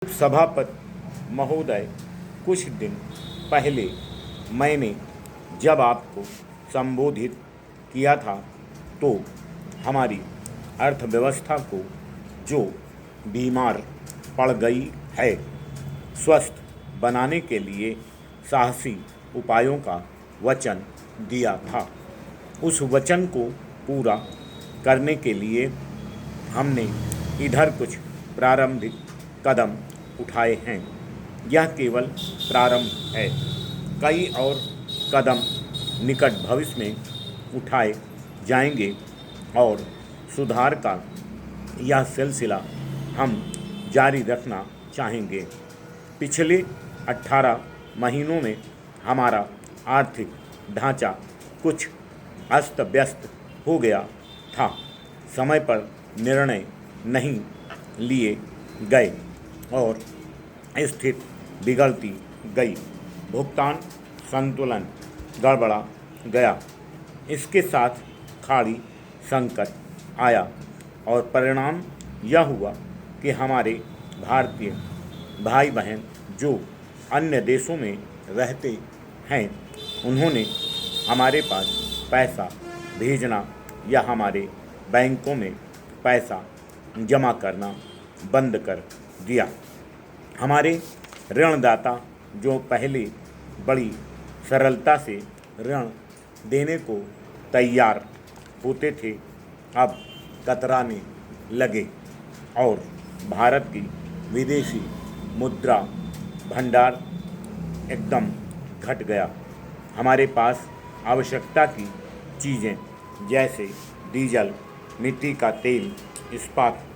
सभापति महोदय, कुछ दिन पहले मैंने जब आपको संबोधित किया था तो हमारी अर्थव्यवस्था को जो बीमार पड़ गई है, स्वस्थ बनाने के लिए साहसी उपायों का वचन दिया था। उस वचन को पूरा करने के लिए हमने इधर कुछ प्रारंभिक कदम उठाए हैं। यह केवल प्रारंभ है। कई और कदम निकट भविष्य में उठाए जाएंगे और सुधार का यह सिलसिला हम जारी रखना चाहेंगे। पिछले 18 महीनों में हमारा आर्थिक ढांचा कुछ अस्त व्यस्त हो गया था। समय पर निर्णय नहीं लिए गए और स्थिति बिगड़ती गई। भुगतान संतुलन गड़बड़ा गया। इसके साथ खाड़ी संकट आया और परिणाम यह हुआ कि हमारे भारतीय भाई बहन जो अन्य देशों में रहते हैं, उन्होंने हमारे पास पैसा भेजना या हमारे बैंकों में पैसा जमा करना बंद कर दिया। हमारे ऋणदाता जो पहले बड़ी सरलता से ऋण देने को तैयार होते थे, अब कतराने लगे और भारत की विदेशी मुद्रा भंडार एकदम घट गया। हमारे पास आवश्यकता की चीज़ें जैसे डीजल, मिट्टी का तेल, इस्पात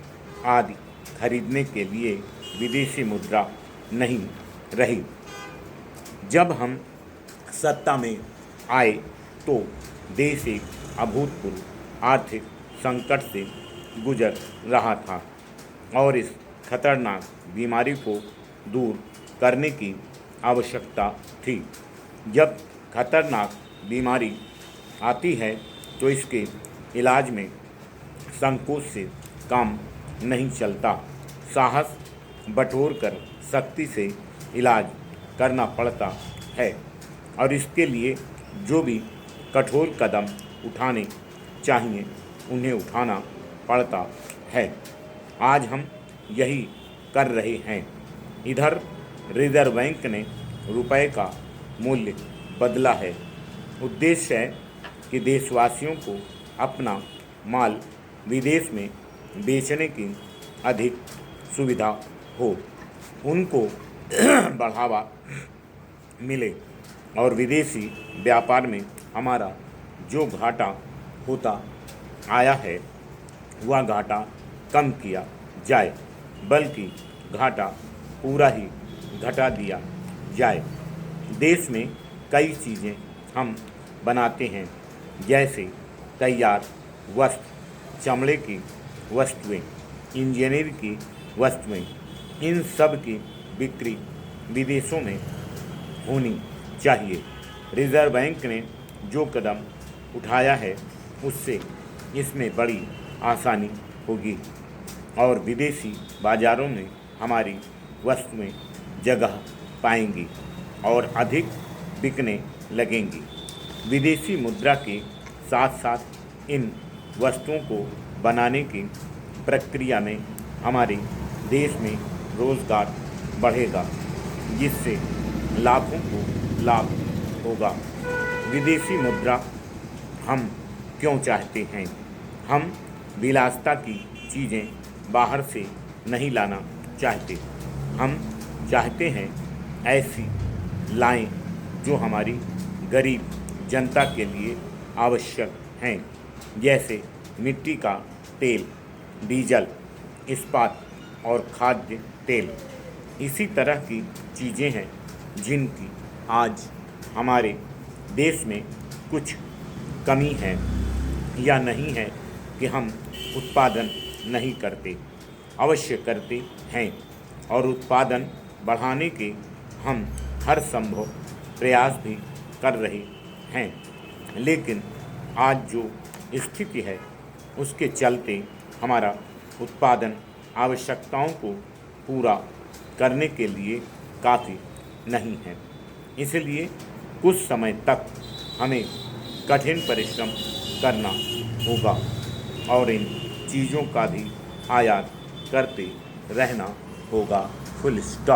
आदि खरीदने के लिए विदेशी मुद्रा नहीं रही। जब हम सत्ता में आए तो देश एक अभूतपूर्व आर्थिक संकट से गुजर रहा था और इस खतरनाक बीमारी को दूर करने की आवश्यकता थी। जब खतरनाक बीमारी आती है तो इसके इलाज में संकोच से काम नहीं चलता। साहस बटोरकर सख्ती से इलाज करना पड़ता है और इसके लिए जो भी कठोर कदम उठाने चाहिए उन्हें उठाना पड़ता है। आज हम यही कर रहे हैं। इधर रिजर्व बैंक ने रुपए का मूल्य बदला है। उद्देश्य है कि देशवासियों को अपना माल विदेश में बेचने की अधिक सुविधा हो, उनको बढ़ावा मिले और विदेशी व्यापार में हमारा जो घाटा होता आया है वह घाटा कम किया जाए, बल्कि घाटा पूरा ही घटा दिया जाए। देश में कई चीज़ें हम बनाते हैं, जैसे तैयार वस्त्र, चमड़े की वस्तुएं, इंजीनियरिंग की वस्तुएं। इन सब की बिक्री विदेशों में होनी चाहिए। रिजर्व बैंक ने जो कदम उठाया है उससे इसमें बड़ी आसानी होगी और विदेशी बाज़ारों में हमारी वस्तुएं जगह पाएंगी और अधिक बिकने लगेंगी। विदेशी मुद्रा के साथ साथ इन वस्तुओं को बनाने की प्रक्रिया में हमारे देश में रोज़गार बढ़ेगा, जिससे लाखों को लाभ होगा। विदेशी मुद्रा हम क्यों चाहते हैं? हम विलासिता की चीज़ें बाहर से नहीं लाना चाहते। हम चाहते हैं ऐसी लाएं जो हमारी गरीब जनता के लिए आवश्यक हैं, जैसे मिट्टी का तेल, डीजल, इस्पात और खाद्य तेल। इसी तरह की चीज़ें हैं जिनकी आज हमारे देश में कुछ कमी है या नहीं है कि हम उत्पादन नहीं करते, अवश्य करते हैं और उत्पादन बढ़ाने के हम हर संभव प्रयास भी कर रहे हैं। लेकिन आज जो स्थिति है उसके चलते हमारा उत्पादन आवश्यकताओं को पूरा करने के लिए काफ़ी नहीं है। इसलिए कुछ समय तक हमें कठिन परिश्रम करना होगा और इन चीज़ों का भी आयात करते रहना होगा। Full stop.